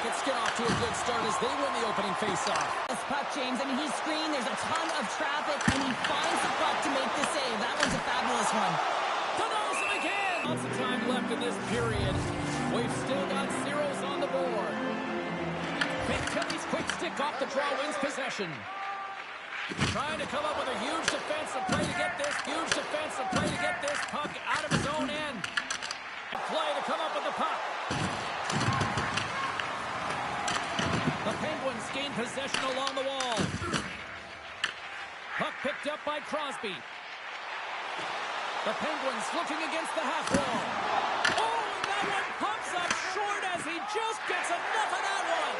Jackets get off to a good start as they win the opening faceoff. This puck, James, I mean, he's screened, there's a ton of traffic, and he finds the puck to make the save. That one's a fabulous one. Denies him again! Lots of time left in this period. We've still got zeros on the board. Kelly's quick stick off the draw wins possession. Trying to come up with a huge defensive play to get this. Huge defensive play to get this puck out of his own end. And play to come up with the puck. The Penguins gain possession along the wall. Puck picked up by Crosby. The Penguins looking against the half wall. Oh, and that one pumps up short as he just gets enough of that one.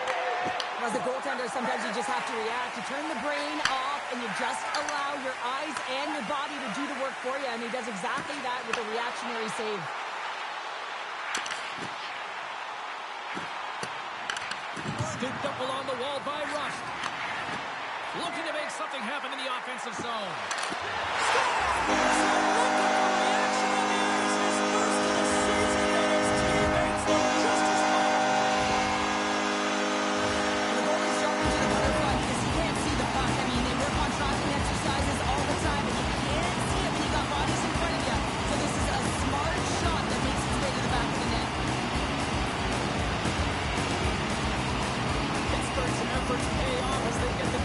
As a goaltender, sometimes you just have to react. You turn the brain off, and you just allow your eyes and your body to do the work for you, and he does exactly that with a reactionary save. Scooped up along the wall by Rust. Looking to make something happen in the offensive zone.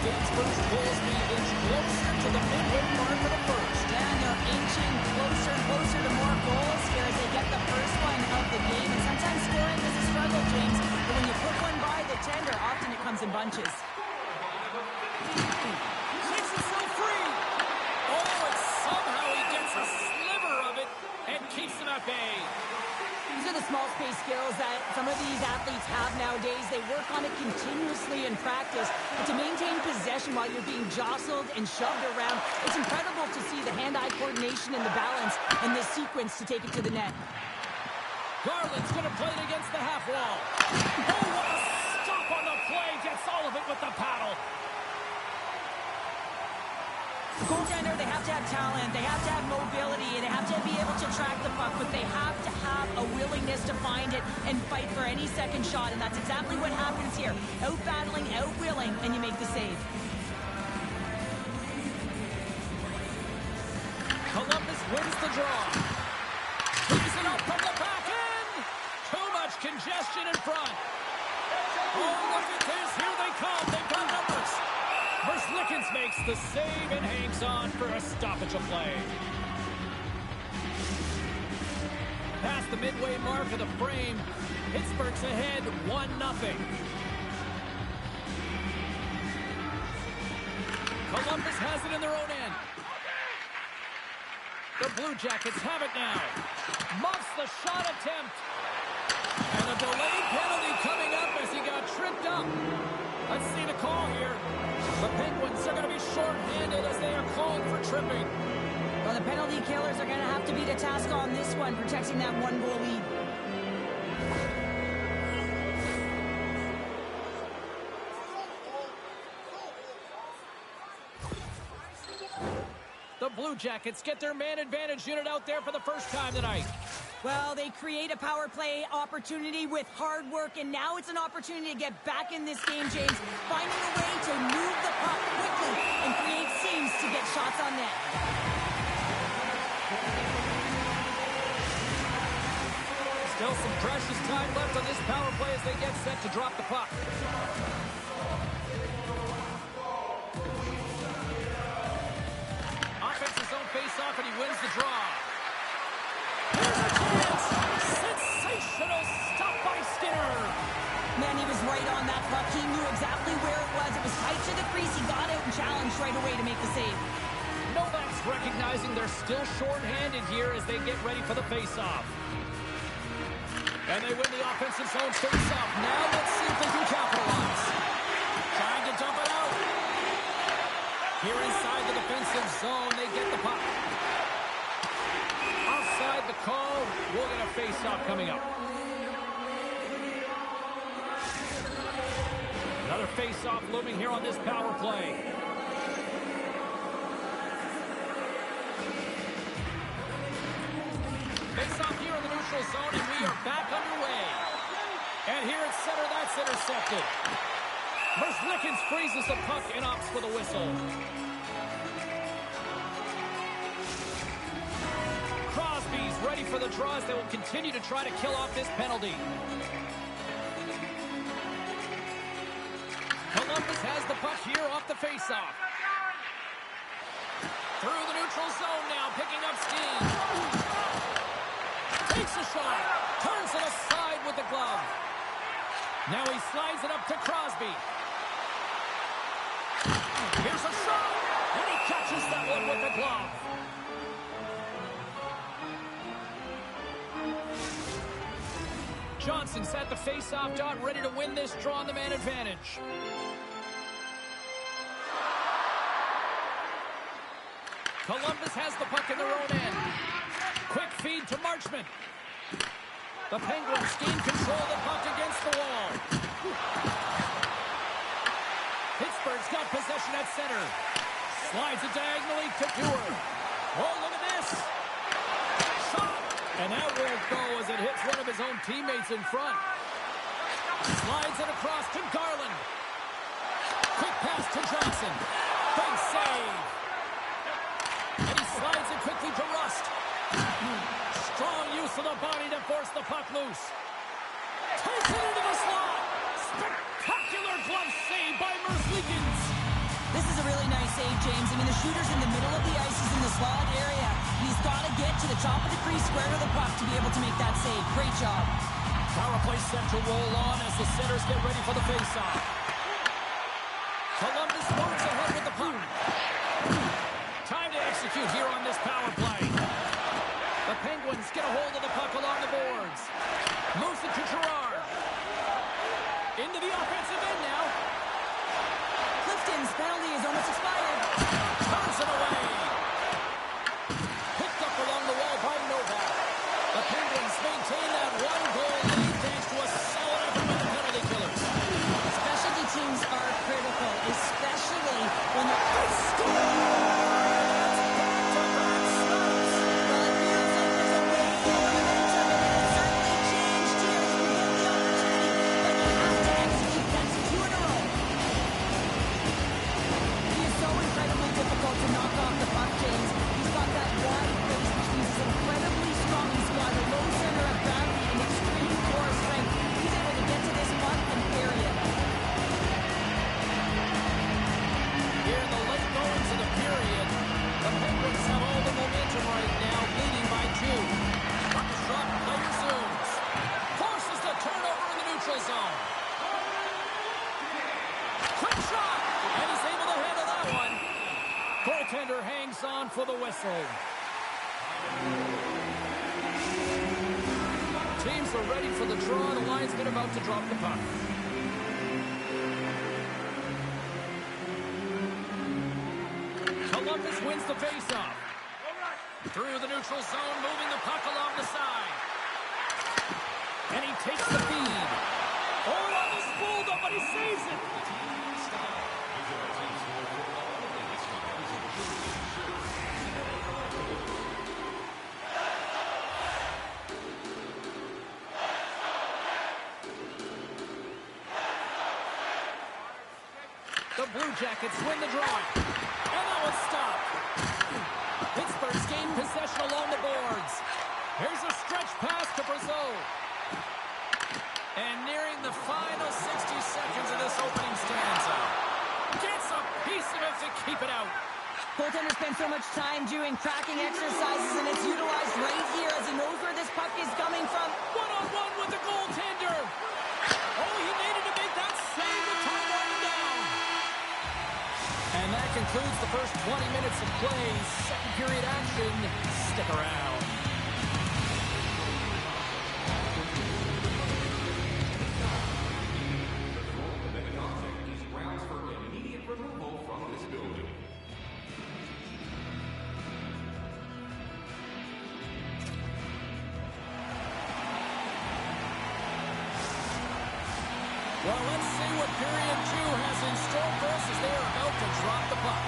Pittsburgh's goals be inch closer to the midway mark for the first. Yeah, and they're inching closer and closer to more goals here as they get the first one of the game. And sometimes scoring is a struggle, James. But when you put one by the tender, often it comes in bunches. Takes himself free. Oh, and somehow he gets a sliver of it and keeps him at bay. These are the small space skills that some of these athletes have nowadays. They work on it continuously in practice. But to maintain possession while you're being jostled and shoved around, it's incredible to see the hand-eye coordination and the balance in this sequence to take it to the net. Garland's going to play it against the half wall. Oh, what a stop on the play. Gets all of it with the paddle. Goaltender, they have to have talent, they have to have mobility, and they have to be able to track the puck, but they have to have a willingness to find it and fight for any second shot, and that's exactly what happens here. Out-battling, out-willing, and you make the save. Columbus wins the draw. Frees it up from the back end. Too much congestion in front. Oh, look at this. Here they come. They've got numbers. Verslickens makes the save and hangs on for a stoppage of play. Past the midway mark of the frame, Pittsburgh's ahead 1-0. Columbus has it in their own end. The Blue Jackets have it now. Muffs the shot attempt. And a delayed penalty coming up as he got tripped up. Let's see the call here. The Penguins are going to be short-handed as they are called for tripping. Well, the penalty killers are going to have to beat a task on this one, protecting that one-goal lead. The Blue Jackets get their man advantage unit out there for the first time tonight. Well, they create a power play opportunity with hard work, and now it's an opportunity to get back in this game, James, finding a way to move the puck quickly and create seams to get shots on net. Still some precious time left on this power play as they get set to drop the puck. Offenses zone face-off, and he wins the draw. Here's a chance! Sensational stop by Skinner! Man, he was right on that puck. He knew exactly where it was. It was tight to the crease. He got out and challenged right away to make the save. Novak's recognizing they're still short-handed here as they get ready for the face-off. And they win the offensive zone face-off. Now let's see if they can capitalize. Trying to dump it out. Here inside the defensive zone, they get the puck. Offside the call. We'll get a face-off coming up. Another face-off looming here on this power play. Face-off here in the neutral zone, and we are back underway. And here at center. That's intercepted. Merzlikins freezes the puck and opts for the whistle. Crosby's ready for the draws. They will continue to try to kill off this penalty. Columbus has the puck here off the faceoff. Through the neutral zone now, picking up steam. Takes a shot. Turns it aside with the glove. Now he slides it up to Crosby. Here's a shot. And he catches that one with the glove. Johnson's at the face-off dot, ready to win this draw on the man advantage. Columbus has the puck in their own end. Quick feed to Marchment. The Penguins gain control of the puck against the wall. Pittsburgh's got possession at center. Slides it diagonally to Dewar. Oh, look at this. Shot. And that won't go as it hits one of his own teammates in front. Slides it across to Garland. Quick pass to Johnson. Big save. And he slides it quickly to Rust. Strong use of the body to force the puck loose. Takes it into the slot. Spectacular glove save by Merzlikins. This is a really nice save, James. I mean, the shooter's in the middle of the ice. He's in the slot area. He's got to get to the top of the crease square to the puck to be able to make that save. Great job. Power play set to roll on as the centers get ready for the faceoff. Columbus moves ahead with the puck. Time to execute here on this power play. The Penguins get a hold of the puck along the boards. Moves it to Gerard. Into the offensive end now. Clifton's penalty is almost expired. Turns it away. Picked up along the wall by Novak. The Penguins maintain that one-goal lead thanks to a solid effort by the penalty killers. Specialty teams are critical, especially when they're... to knock off the puck, James. He's got that wide face, which means he's incredibly strong. He's got a low center of gravity and extreme core strength. He's able to get to this puck and bury it. Here in the late goings of the period, the Penguins have all the momentum right now, leading by 2. Puck is dropped, play resumes. Forces the turnover in the neutral zone. Quick shot, and he's able to handle that one. Goaltender hangs on for the whistle. Teams are ready for the draw. The linesman about to drop the puck. Columbus wins the faceoff. Through the neutral zone, moving the puck along the side. And he takes the feed. Oh, on the spool, but he saves it. The Blue Jackets win the draw. And that was stopped. Pittsburgh's gained possession along the boards. Here's a stretch pass to Brazeau. And nearing the final 60 seconds of this opening stanza. Gets a piece of it to keep it out. Goaltender spent so much time doing tracking exercises, and it's utilized right here as he knows where this puck is coming from. One-on-one with the goaltender. Oh, he needed to make that save with time running down. And that concludes the first 20 minutes of play. Second period action. Stick around. Well, let's see what period 2 has in store for us as they are about to drop the puck.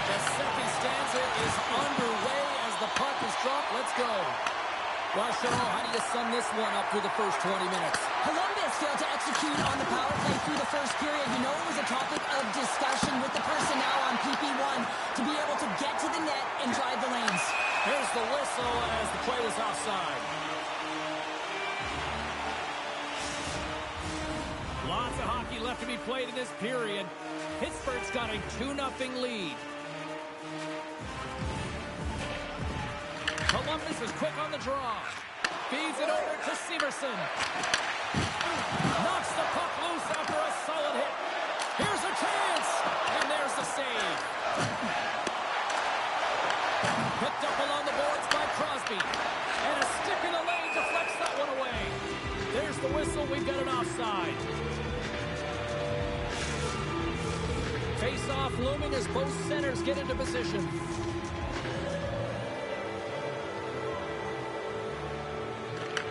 The second stanza is underway as the puck is dropped. Let's go. Well, Cheryl, how do you sum this one up through the first 20 minutes? Columbus failed to execute on the power play through the first period. You know, it was a topic of discussion with the personnel on PP1 to be able to get to the net and drive the lanes. Here's the whistle as the play was offside. Lots of hockey left to be played in this period. Pittsburgh's got a 2-0 lead. Columbus is quick on the draw. Feeds it over to Severson. Knocks the puck loose after a solid hit. Here's a chance. And there's the save. Picked up along the boards by Crosby. And a stick in the lane deflects that one away. There's the whistle. We've got an offside. Face-off looming as both centers get into position.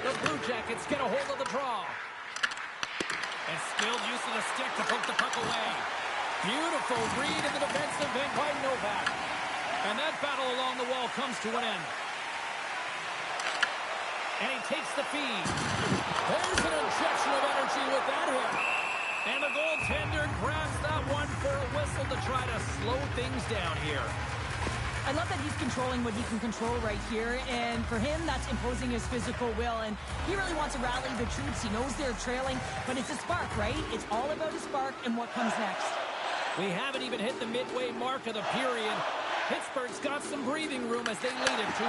The Blue Jackets get a hold of the draw. And skilled use of the stick to poke the puck away. Beautiful read in the defensive end by Novak. And that battle along the wall comes to an end. And he takes the feed. There's an injection of energy with that hit. And the goaltender grabs that one for a whistle to try to slow things down here. I love that he's controlling what he can control right here, and for him, that's imposing his physical will, and he really wants to rally the troops. He knows they're trailing, but it's a spark, right? It's all about a spark and what comes next. We haven't even hit the midway mark of the period. Pittsburgh's got some breathing room as they lead it 2-0.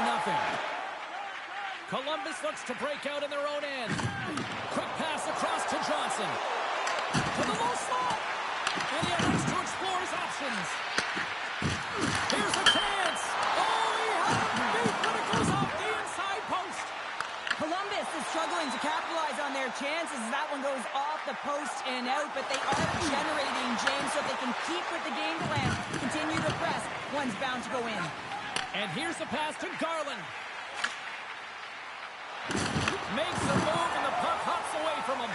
Columbus looks to break out in their own end. Quick pass across to Johnson. To the low slot. And he has to explore his options. Here's a chance. Oh, he has a beat, but it goes off the inside post. Columbus is struggling to capitalize on their chances as that one goes off the post and out, but they are generating, James, so they can keep with the game plan, continue to press. One's bound to go in. And here's the pass to Garland. Makes a move, and the puck hops away from him.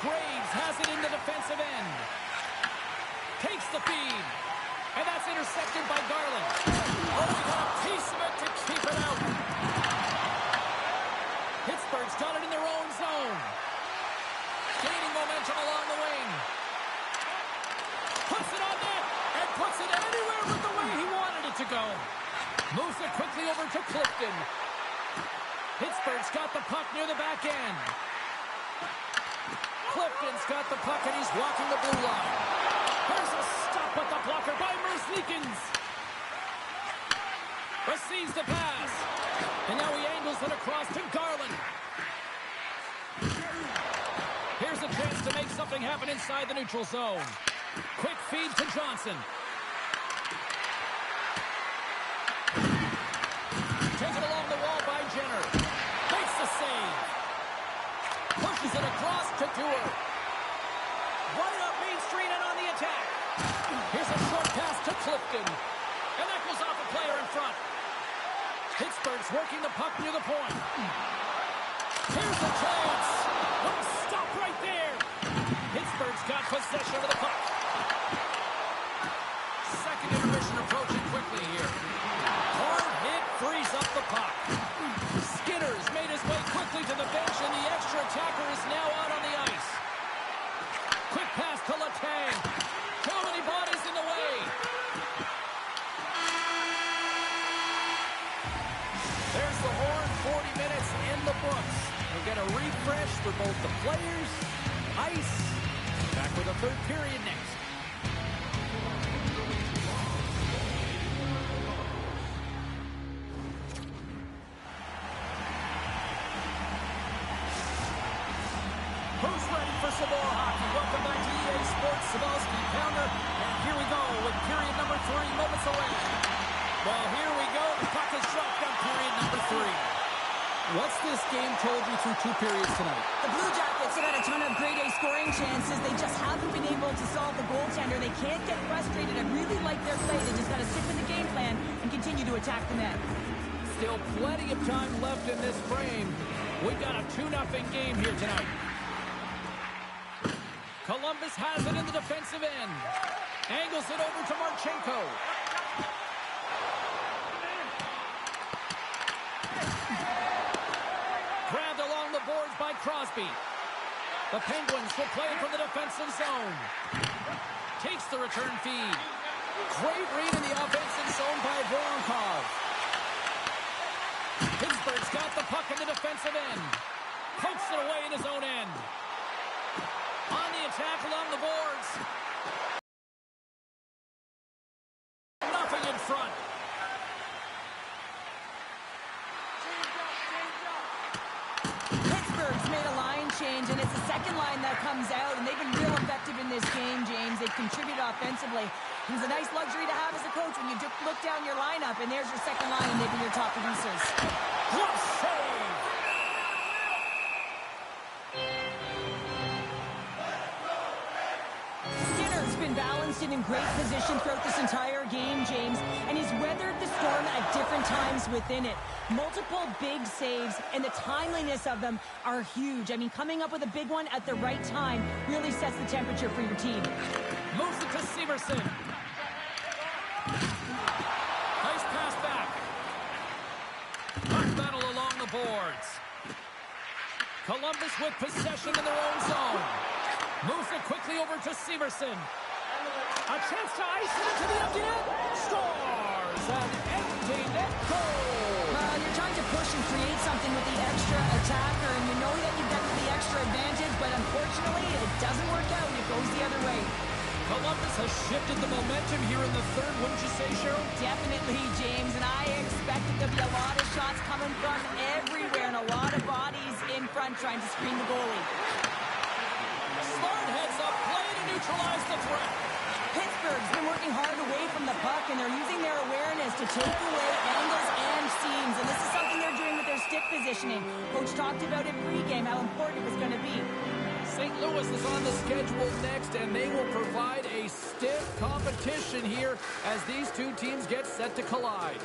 Graves has it in the defensive end. Takes the feed. And that's intercepted by Garland. Oh, he got a piece of it to keep it out. Pittsburgh's got it in their own zone. Gaining momentum along the wing. Puts it on net and puts it anywhere but the way he wanted it to go. Moves it quickly over to Clifton. Pittsburgh's got the puck near the back end. Clifton's got the puck and he's walking the blue line. There's a stop at the blocker by Merzlikins. Receives the pass. And now he angles it across to Garland. Here's a chance to make something happen inside the neutral zone. Quick feed to Johnson. Taken along the wall by Jenner. Makes the save. Pushes it across to Dewar. Right up Main Street and on the attack. Here's a short pass to Clifton. And that goes off a player in front. Pittsburgh's working the puck near the point. Here's a chance. Oh, stop right there. Pittsburgh's got possession of the puck. Second intermission approaching quickly here. Hard hit frees up the puck. Skinner's made his way quickly to the bench, and the extra attacker is now out on the ice. Quick pass to Letang. Too many bodies in the way. There's the horn. 40 minutes in the books. We'll get a refresh for both the players, ice. Back with the third period next. Who's ready for some more hockey? Welcome back to EA Sports, Sabalski Pounder. And here we go with period number 3 moments away. Well, here we go. The puck is dropped on period number 3. What's this game told you through 2 periods tonight? The Blue Jackets have had a ton of grade A scoring chances. They just haven't been able to solve the goaltender. They can't get frustrated. I really like their play. They just got to stick with the game plan and continue to attack the net. Still plenty of time left in this frame. We've got a 2-0 game here tonight. Columbus has it in the defensive end. Angles it over to Marchenko. Crosby. The Penguins will play it from the defensive zone. Takes the return feed. Great read in the offensive zone by Voronkov. Pittsburgh's got the puck in the defensive end. Pokes it away in his own end. On the attack along the boards. Nothing in front. Pittsburgh's made a line change, and it's the second line that comes out, and they've been real effective in this game, James. They've contributed offensively. It's a nice luxury to have as a coach when you look down your lineup, and there's your second line, and they've been your top producers. Glove save! Skinner's been balanced and in great position throughout this entire game, James, and he's weathered the storm at different times within it. Multiple big saves, and the timeliness of them are huge. I mean, coming up with a big one at the right time really sets the temperature for your team. Moves it to Severson. Nice pass back. Puck battle along the boards. Columbus with possession in their own zone. Moves it quickly over to Severson. A chance to ice it into the empty net. Scores an empty net goal. You're trying to push and create something with the extra attacker, and you know that you've got the extra advantage, but unfortunately, it doesn't work out. It goes the other way. Columbus has shifted the momentum here in the third, wouldn't you say, Cheryl? Definitely, James, and I expect it to be a lot of shots coming from everywhere and a lot of bodies in front trying to screen the goalie. Smart heads up, play to neutralize the threat. Pittsburgh's been working hard away from the puck, and they're using their awareness to take away angles and seams, and this is something they're doing with their stick positioning. Coach talked about it pregame, how important it was going to be. St. Louis is on the schedule next, and they will provide a stiff competition here as these two teams get set to collide.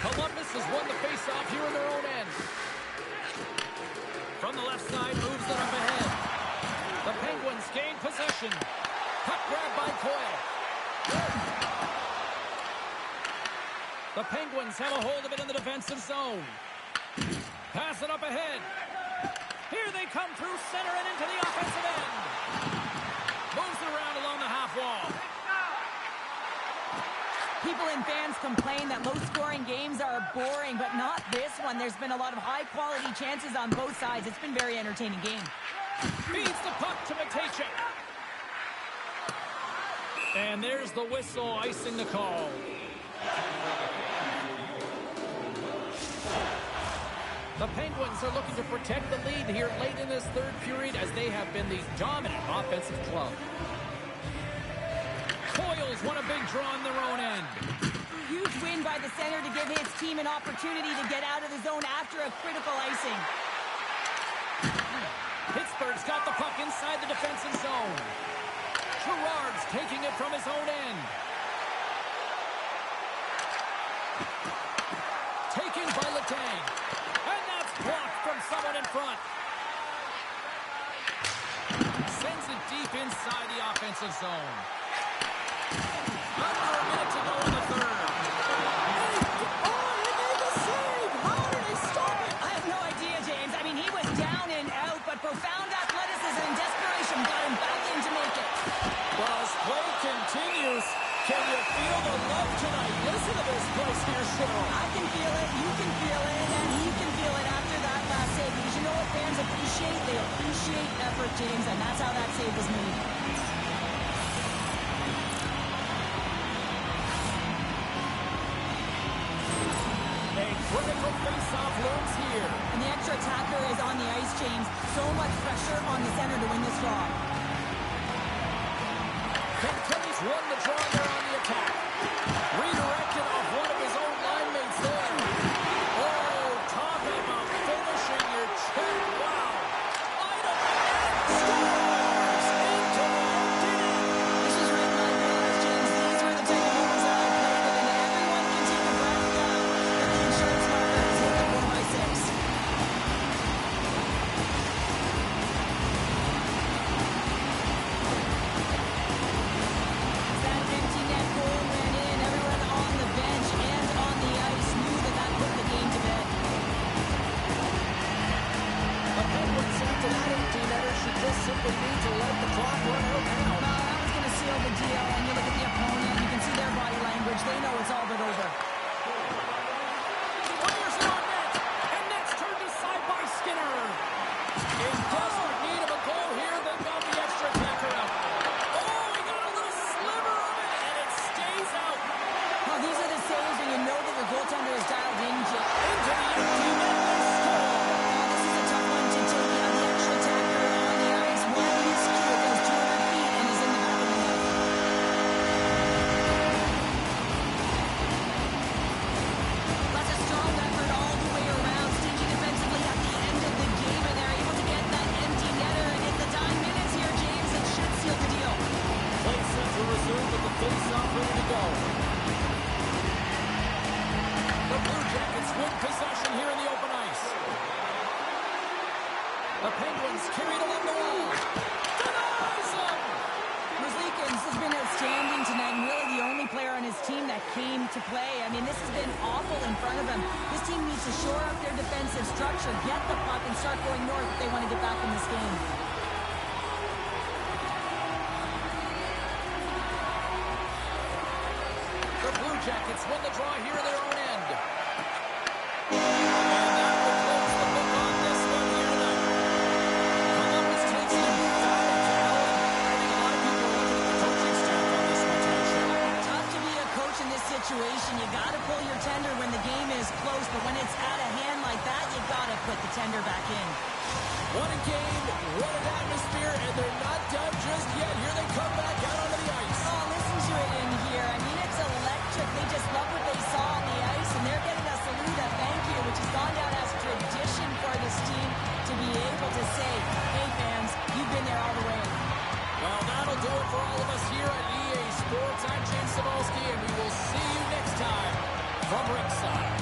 Columbus has won the face-off here in their own end. From the left side, moves it up ahead. The Penguins gain possession. Puck grab by Coyle. The Penguins have a hold of it in the defensive zone. Pass it up ahead. Here they come through center and into the offensive end. Moves it around along the half wall. People and fans complain that low-scoring games are boring, but not this one. There's been a lot of high-quality chances on both sides. It's been a very entertaining game. Feeds the puck to Matejchuk. And there's the whistle, icing the call. The Penguins are looking to protect the lead here late in this third period as they have been the dominant offensive club. Coyle's won a big draw on their own end. Huge win by the center to give his team an opportunity to get out of the zone after a critical icing. Pittsburgh's got the puck inside the defensive zone. Gerard's taking it from his own end. Taken by Letang. And that's blocked from someone in front. Sends it deep inside the offensive zone. Under a minute to go in the third. He made the save! How did they stop it? I have no idea, James. I mean, he was down and out, but profound athleticism and desperation got him back in to make it. Well, as play continues, can you feel the love tonight? Listen to this place here, Cheryl. I can feel it, you can feel it, and he can feel it after that last save. Because you know what fans appreciate? They appreciate effort, James, and that's how that save was made. A critical face-off looms here. And the extra attacker is on the ice, James. So much pressure on the center to win this draw. Kentucky's won the draw there on the attack. Redirected off one of his own line mates there. Oh, talk about finishing your check. Wow. Item scores into the empty net. This was right in my wheelhouse, James. These were the type of moves that I played with, and everyone can take a breath now. And the insurance marker has hit the 4x6. That empty net in front of them. This team needs to shore up their defensive structure, get the puck, and start going north if they want to get back in this game. The Blue Jackets win the draw here in their own end. Situation, you got to pull your tender when the game is close, but when it's out of hand like that, you got to put the tender back in. What a game, what an atmosphere, and they're not done just yet. Here they come back out onto the ice. Oh, listen to it in here. I mean, it's electric. They just love what they saw on the ice, and they're getting a salute, a thank you, which has gone down as tradition for this team to be able to say, hey, fans, you've been there all the way. Well, that'll do it for all of us here at EA Sports. I'm James Cebulski, and we will see you next time from ringside.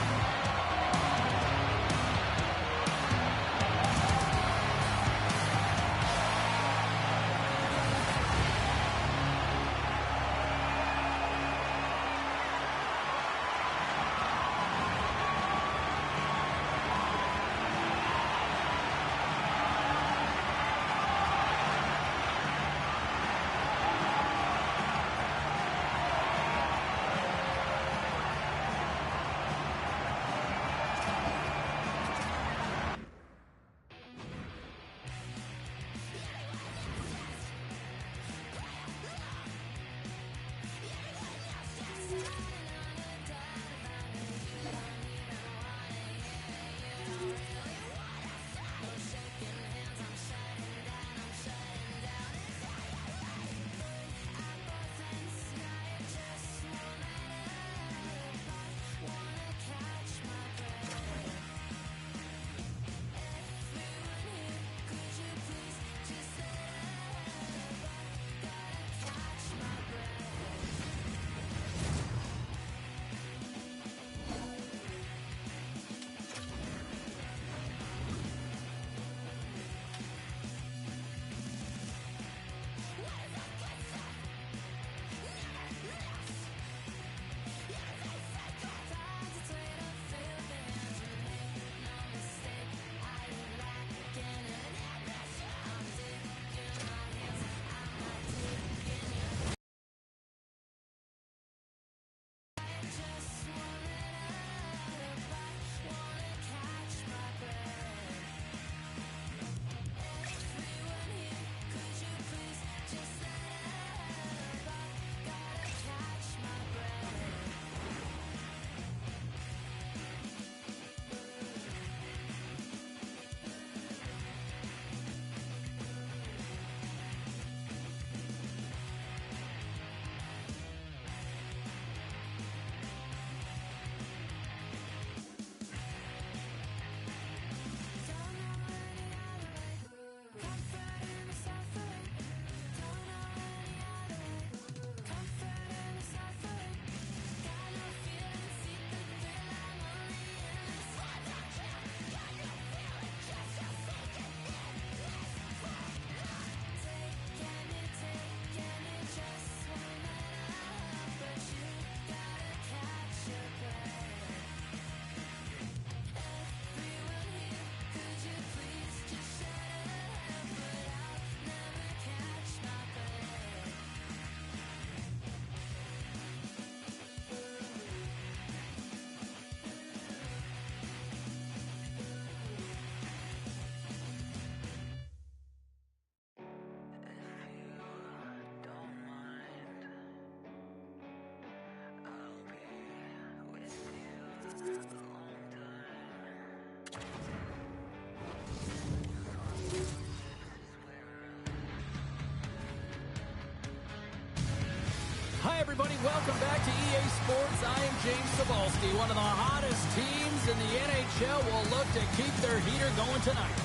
Hi, everybody. Welcome back to EA Sports. I am James Cebulski. One of the hottest teams in the NHL will look to keep their heater going tonight.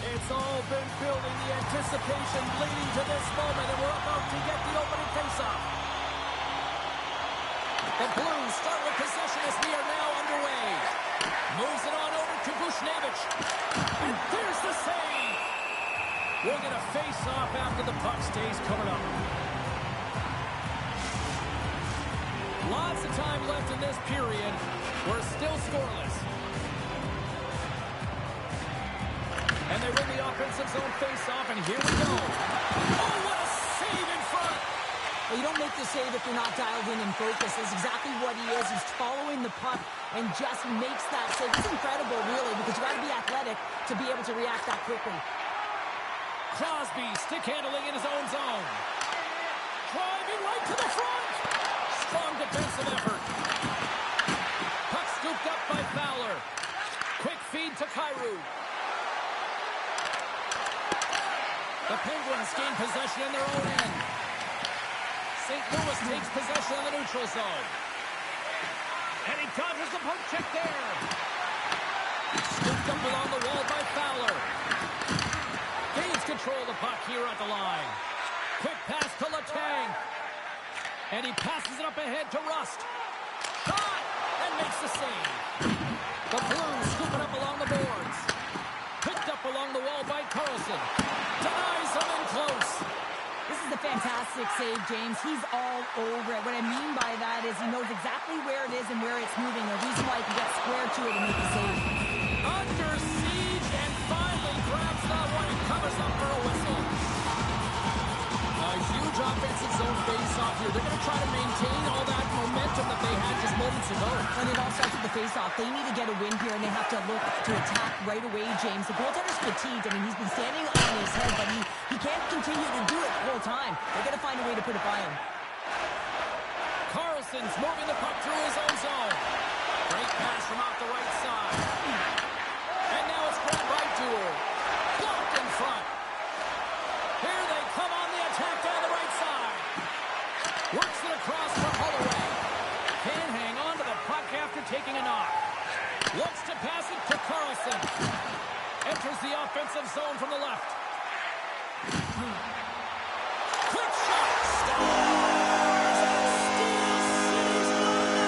It's all been building, the anticipation leading to this moment, and we're about to get the opening faceoff. The Blues start with possession as we are now underway. Moves it on over to Bushnevich. And there's the save. We'll get a face-off after the puck stays covered up. Lots of time left in this period. We're still scoreless. And they win the offensive zone face-off, and here we go. Oh, what a save in front! Well, you don't make the save if you're not dialed in and focused. That's exactly what he is. He's following the puck and just makes that save. It's incredible, really, because you got to be athletic to be able to react that quickly. Crosby stick handling in his own zone. Driving right to the front. Strong defensive effort. Puck scooped up by Fowler. Quick feed to Kyrou. The Penguins gain possession in their own end. St. Louis takes possession of the neutral zone. And he dodges the poke check there. Scooped up along the wall by Fowler. Gains control of the puck here at the line. Quick pass to Letang. And he passes it up ahead to Rust. Shot! And makes the save. The Blues scooping up along the boards. Picked up along the wall by Carlson. Denies him in close. This is a fantastic save, James. He's all over it. What I mean by that is he knows exactly where it is and where it's moving. The reason why he can get square to it and make the save. Under siege and finally grabs that one and covers up for a whistle. A huge offensive zone face-off here. They're going to try to maintain all that momentum that they had just moments ago. And it all starts with the face-off. They need to get a win here, and they have to look to attack right away, James. The goaltender's fatigued. I mean, he's been standing on his head, but he can't continue to do it the whole time. They're going to find a way to put it by him. Carlson's moving the puck through his own zone. Great pass from off the right side. And now it's grabbed by Duel. Blocked in front. Here they come on the attack down the right side. Works it across for Holloway. Can't hang on to the puck after taking a knock. Looks to pass it to Carlson. Enters the offensive zone from the left. Quick shot. Stars and Steel City's on that.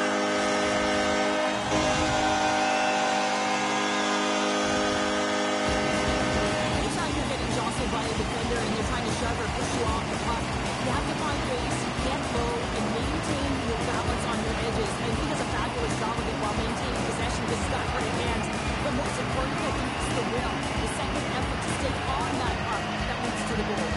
Anytime you're getting jostled by a defender and they're trying to shove or push you off the puck, you have to find ways to get low and maintain your balance on your edges. And he does a fabulous job of it while maintaining possession because he's got great hands. But most importantly, I think it's the will, the second effort to stay on that puck that leads to the goal.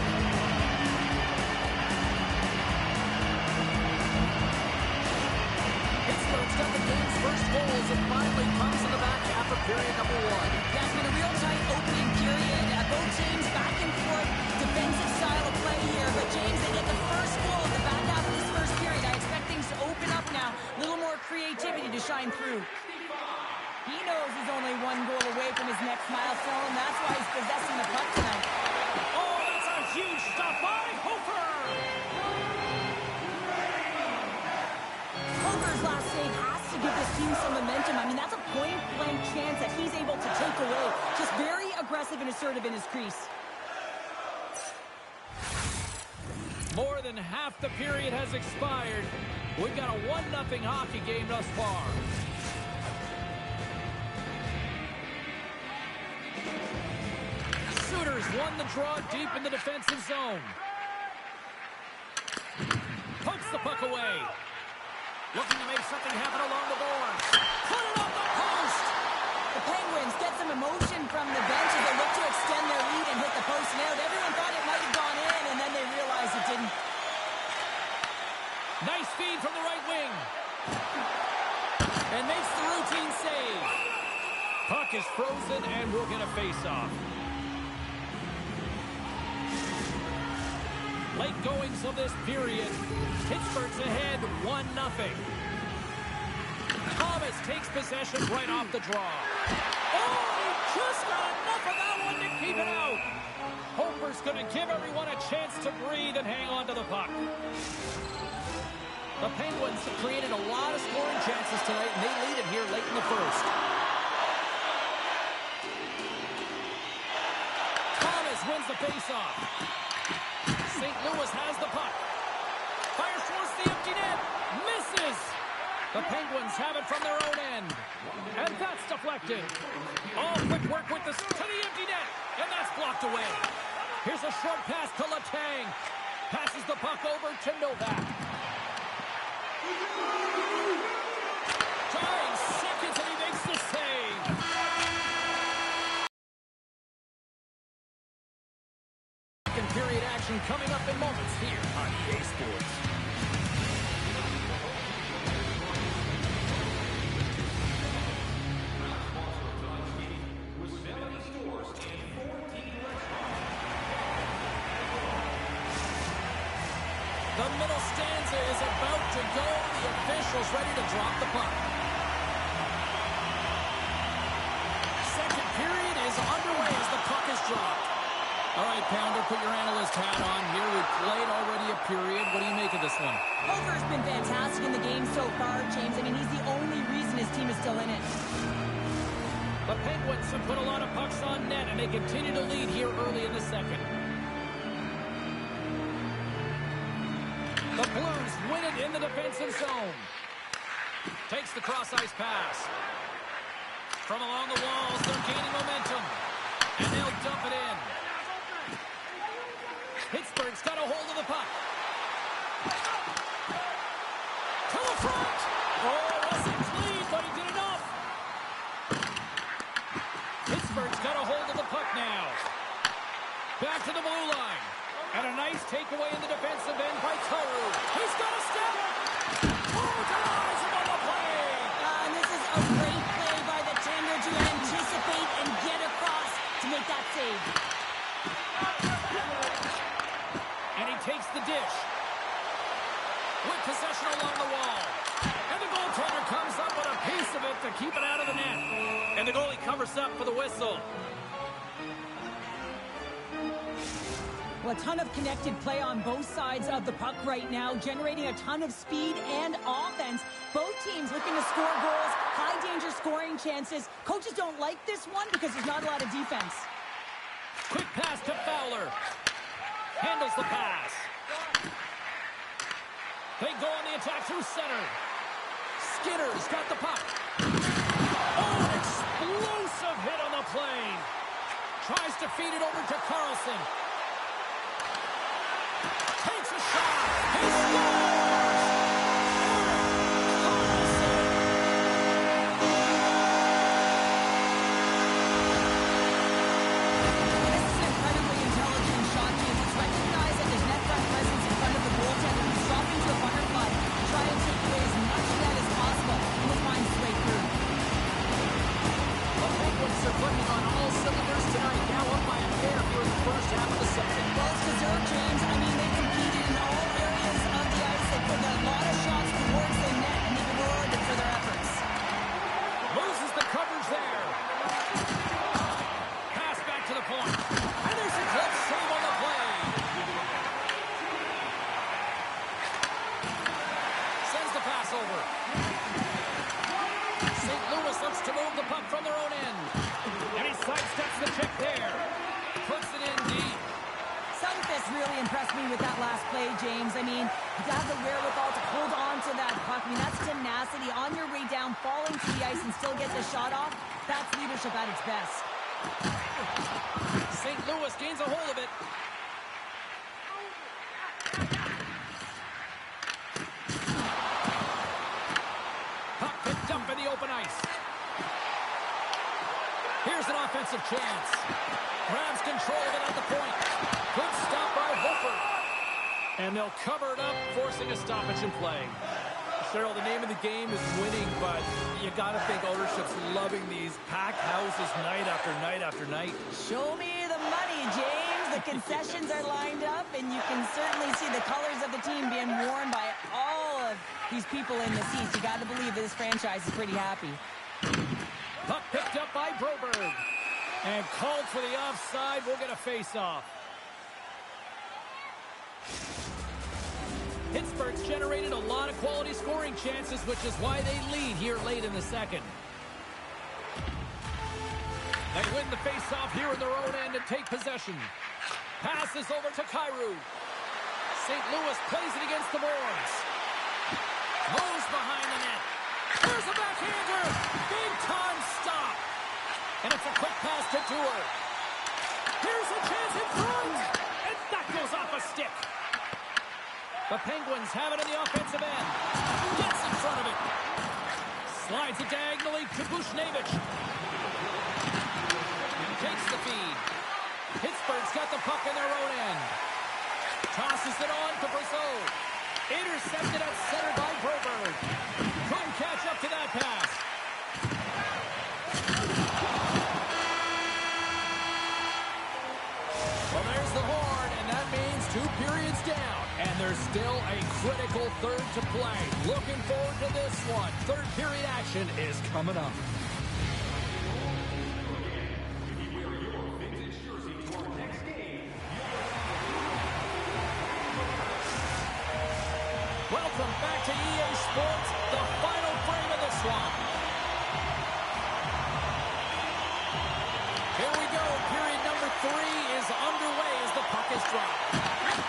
Pittsburgh's got the game's first goals and finally comes in the back half of period number one. Yeah, it's been a real tight opening period. Both teams back and forth, defensive style of play here. But James, they get the first goal in the back half of this first period. I expect things to open up now. A little more creativity to shine through. He knows he's only one goal away from his next milestone. That's why he's possessing the puck tonight. Oh, that's a huge stop by Hofer! Hofer's last save has to give this team some momentum. I mean, that's a point-blank chance that he's able to take away. Just very aggressive and assertive in his crease. More than half the period has expired. We've got a 1-0 hockey game thus far. Sooners won the draw deep in the defensive zone. Pokes the puck away. Looking to make something happen along the boards. Put it on the post! The Penguins get some emotion from the bench as they look to extend their lead and hit the post and out. Everyone thought it might have gone in, and then they realized it didn't. Nice feed from the right wing. And makes the routine save. Puck is frozen, and we'll get a face-off. Late goings of this period. Pittsburgh's ahead 1-0. Thomas takes possession right off the draw. Oh, he just got enough of that one to keep it out. Hofer's going to give everyone a chance to breathe and hang on to the puck. The Penguins have created a lot of scoring chances tonight, and they lead it here late in the first. Thomas wins the faceoff. St. Louis has the puck. Fires towards the empty net. Misses. The Penguins have it from their own end. And that's deflected. Oh, quick work with this to the empty net. And that's blocked away. Here's a short pass to Letang. Passes the puck over to Novak. coming up in moments here on EA Sports. The middle stanza is about to go. The officials ready to drop the puck. Second period is underway as the puck is dropped. All right, Pounder, put your analyst hat on here. We've played already a period. What do you make of this one? Over's been fantastic in the game so far, James. I mean, he's the only reason his team is still in it. The Penguins have put a lot of pucks on net, and they continue to lead here early in the second. The Blues win it in the defensive zone. Takes the cross-ice pass. From along the walls, they're gaining momentum. And they'll dump it in. Pittsburgh's got a hold of the puck. To the front! Oh, it wasn't clean, but he did enough. Pittsburgh's got a hold of the puck now. Back to the blue line. And a nice takeaway in the defensive end by Toru. He's got a step. Oh, denies him on the play. And this is a great play by the tender to anticipate and get across to make that save. And he takes the dish. With possession along the wall. And the goaltender comes up with a piece of it to keep it out of the net. And the goalie covers up for the whistle. Well, a ton of connected play on both sides of the puck right now, generating a ton of speed and offense. Both teams looking to score goals, high-danger scoring chances. Coaches don't like this one because there's not a lot of defense. Quick pass to Fowler. Handles the pass. They go on the attack through center. Skinner's got the puck. Oh, an explosive hit on the plane. Tries to feed it over to Carlson. Takes a shot. He scores! Carlson! This is an incredibly intelligent shot, James. It's recognized that there's net front presence in front of the goaltender. He's dropping to a butterfly to try and take away as much of that as possible. And he'll find his way through. The Penguins are putting on all cylinders tonight. Now up by a pair here in the first half of the second. Well, it's deserved, James. I mean, they competed in all areas of the ice. They put a lot of shots towards the net, and they've been rewarded for their efforts. Loses the coverage there. Pass back to the point. And there's a clutch save on the play. Sends the pass over. St. Louis looks to move the puck from their own end. And he sidesteps the check there. Puts it in deep. Sunfist really impressed me with that last play, James. I mean, you have the wherewithal to hold on to that puck. I mean, that's tenacity on your way down, falling to the ice and still get the shot off. That's leadership at its best. St. Louis gains a hold of it. Puck picked up in the open ice. Here's an offensive chance. Grabs control of it at the point. Good stop by Hofer. And they'll cover it up, forcing a stoppage in play. Cheryl, the name of the game is winning, but you got to think ownership's loving these packed houses night after night after night. Show me the money, James. The concessions are lined up, and you can certainly see the colors of the team being worn by all of these people in the seats. You got to believe this franchise is pretty happy. Puck picked up by Broberg. And called for the offside. We'll get a face-off. Pittsburgh's generated a lot of quality scoring chances, which is why they lead here late in the second. They win the face-off here in their own end and take possession. Passes over to Kyrou. St. Louis plays it against the boards. Moves behind the net. There's a backhander. Big-time stop. And it's a quick pass to Tour. Here's a chance in front. And that goes off a stick. The Penguins have it in the offensive end. Gets in front of it. Slides it diagonally to Bushnevich. Takes the feed. Pittsburgh's got the puck in their own end. Passes it on to Brazeau. Intercepted at center by Broberg. Couldn't catch up to that pass. Well, there's the horn, and that means 2 periods down. And there's still a critical third to play. Looking forward to this one. Third period action is coming up. Welcome back to EA Sports, the final frame of this one. Here we go. Period number 3 is underway as the puck is dropped.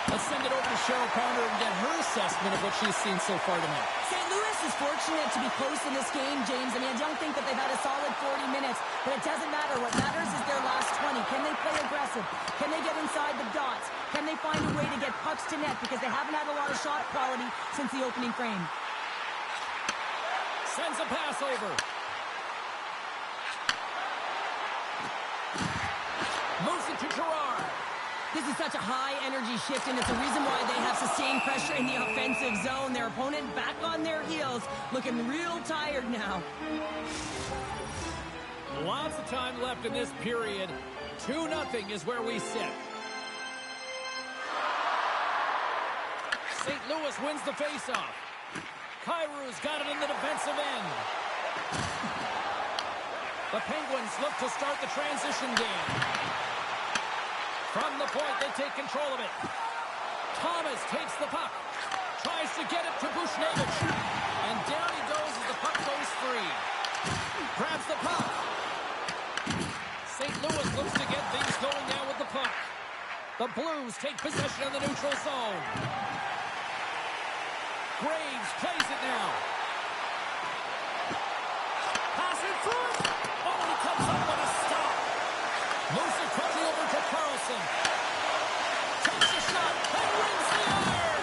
Let's send it over to Cheryl Pounder and get her assessment of what she's seen so far tonight. St. Louis is fortunate to be close in this game, James. I mean, I don't think that they've had a solid 40 minutes, but it doesn't matter. What matters is their last 20. Can they play aggressive? Can they get inside the dots? Can they find a way to get pucks to net? Because they haven't had a lot of shot quality since the opening frame. Sends a pass over. Moves it to Gerard. This is such a high-energy shift, and it's a reason why they have sustained pressure in the offensive zone. Their opponent back on their heels, looking real tired now. Lots of time left in this period. 2-0 is where we sit. St. Louis wins the faceoff. Kairu's got it in the defensive end. The Penguins look to start the transition game. From the point, they take control of it. Thomas takes the puck. Tries to get it to Bushnevich. And down he goes as the puck goes free. Grabs the puck. St. Louis looks to get things going now with the puck. The Blues take possession of the neutral zone. Graves plays it now. Pass in front. Oh, and he comes up with a stop. Moves it quickly over to Carlson. Takes a shot. And wins the iron.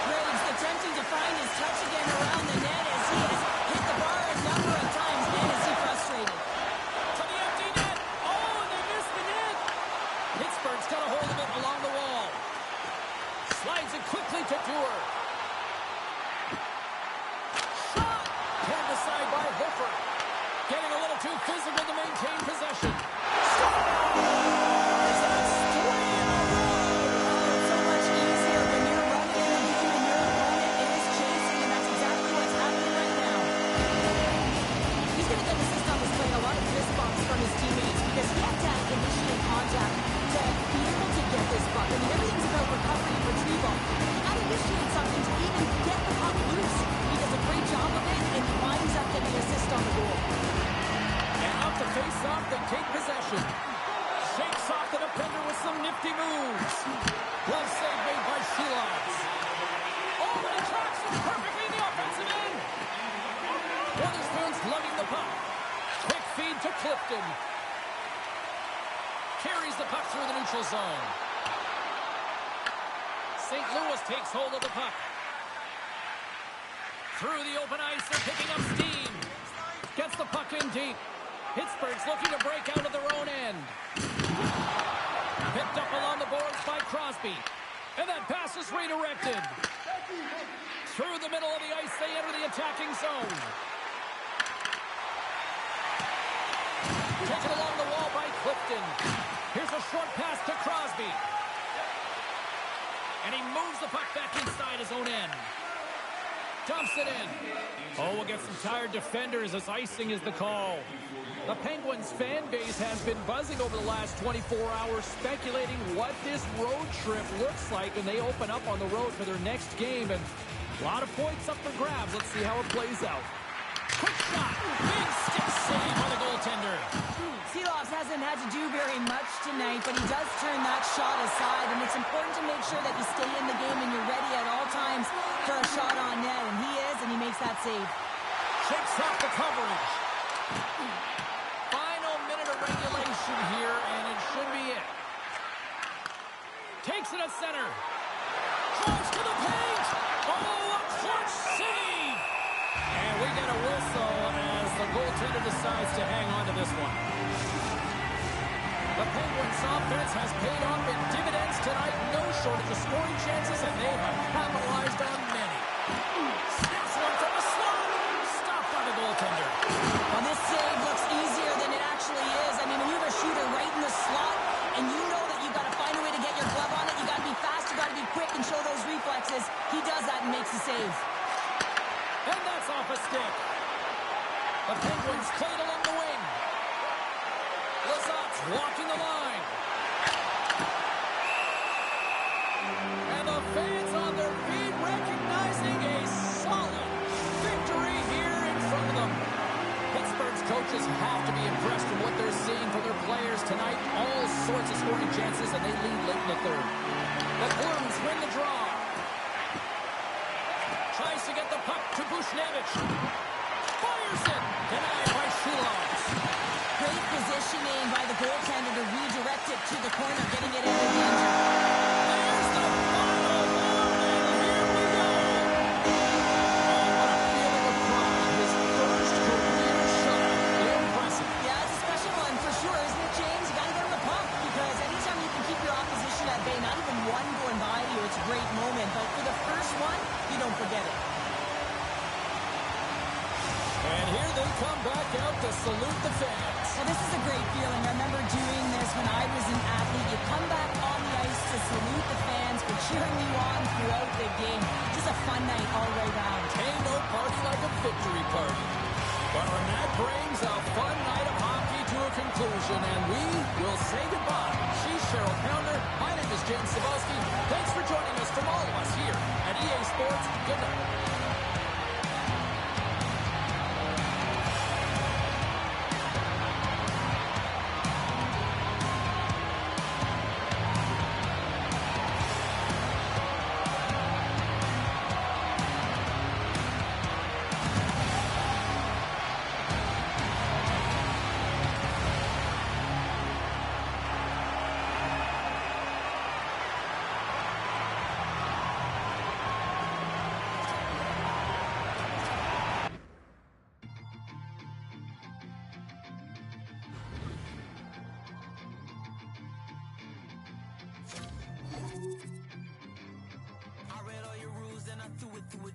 Graves attempting to find his touch again around the net as he has hit the bar a number of times. Man, is he frustrated. To the empty net. Oh, and they missed the net. Pittsburgh's got a hold of it along the wall. Slides it quickly to Dewar. Shot. Turned aside by Hofer. Getting a little too physical to maintain possession. So much easier when you're running in the game and your opponent is chasing, and that's exactly what's happening right now. He's going to get the system is playing a lot of fist bumps from his teammates because he had to initiate contact to be able to get this puck. I mean, everything's about recovery and retrieval. You got to initiate something to even get the puck loose. He does a great job of it, and he winds up getting an assist on the goal. And up to face off, they take possession. Shakes off the defender with some nifty moves. Glove save made by Sheelots. Oh, and he tracks it perfectly in the offensive end. Witherspoon's lugging the puck. Quick feed to Clifton. Carries the puck through the neutral zone. St. Louis takes hold of the puck. Through the open ice, they're picking up steam. Gets the puck in deep. Pittsburgh's looking to break out of their own end. Picked up along the boards by Crosby. And that pass is redirected. Through the middle of the ice, they enter the attacking zone. Taken along the wall by Clifton. Here's a short pass to Crosby. And he moves the puck back inside his own end. Dumps it in. Oh, we'll get some tired defenders as icing is the call. The Penguins fan base has been buzzing over the last 24 hours, speculating what this road trip looks like when they open up on the road for their next game. And a lot of points up for grabs. Let's see how it plays out. Quick shot. Big stick save on the goaltender. Seeloffs hasn't had to do very much tonight, but he does turn that shot aside, and it's important to make sure that you stay in the game and you're ready at all times for a shot on net, and he is, and he makes that save. Shakes off the coverage. Final minute of regulation here, and it should be it. Takes it at center. Drives to the paint. Oh, a clutch save. And we get a whistle as the goaltender decides to hang on to this one. The Penguins' offense has paid off in dividends tonight. No shortage of scoring chances, and they have capitalized on many. Snaps one from the slot. Stopped by the goaltender. Well, this save looks easier than it actually is. I mean, when you have a shooter right in the slot, and you know that you've got to find a way to get your glove on it, you got to be fast, you got to be quick, and show those reflexes. He does that and makes the save. And that's off a stick. The Penguins played along the wing. Lazat's walking the line. And the fans on their feet recognizing a solid victory here in front of them. Pittsburgh's coaches have to be impressed with what they're seeing from their players tonight. All sorts of scoring chances, and they lead late in the third. The Blues win the draw. Tries to get the puck to Bushnevich. Fires it. Denied by Shulovs. Great positioning by the goaltender to redirect it to the corner, getting it into danger. There's the final one, and here we go. Oh, what a feeling of pride. His first career shutout. Impressive. Yeah, it's a special one for sure, isn't it, James? You got to get him the puck, because anytime you can keep your opposition at bay, not even one going by you, it's a great moment. But for the first one, you don't forget it. And here they come back out to salute the fans. Well, this is a great feeling. I remember doing this when I was an athlete. You come back on the ice to salute the fans for cheering you on throughout the game. Just a fun night all the way around. Ain't no party like a victory party. Well, and that brings a fun night of hockey to a conclusion, and we will say goodbye. She's Cheryl Pounder. My name is James Cebulski. Thanks for joining us from all of us here at EA Sports. Good night.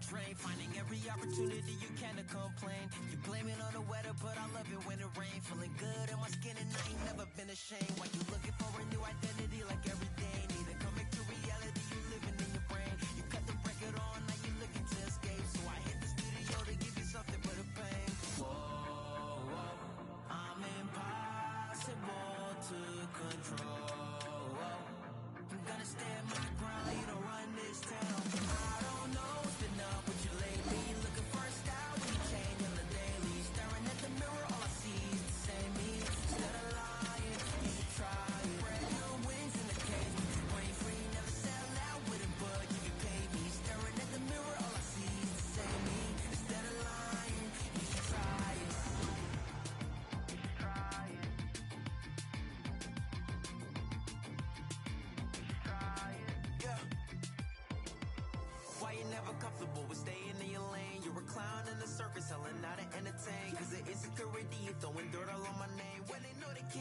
Drain, finding every opportunity you can to complain. You blame it on the weather, but I love it when it rains. Feeling good in my skin and I ain't never been ashamed. Why you looking for a new identity like every day? Need to come back to reality, you living in your brain. You cut the record on, now you looking to escape. So I hit the studio to give you something for the pain. Whoa, whoa, I'm impossible to control. I'm gonna stand my ground, you don't run this town. I don't know what's been up with you lately. Looking for a style when you change on the daily. Staring at the mirror, all I see is the same me. Instead of lying, you should try it. Spread your wings in the cage. Brain free, never sell out with a bug. You can pay me. Staring at the mirror, all I see is the same me. Instead of lying, you should try it. Try it. Yeah. Why you never comfortable with staying in your lane? You're a clown in the circus, selling out to entertain. Cause the insecurity, you throwing dirt all on my name. When they know they can't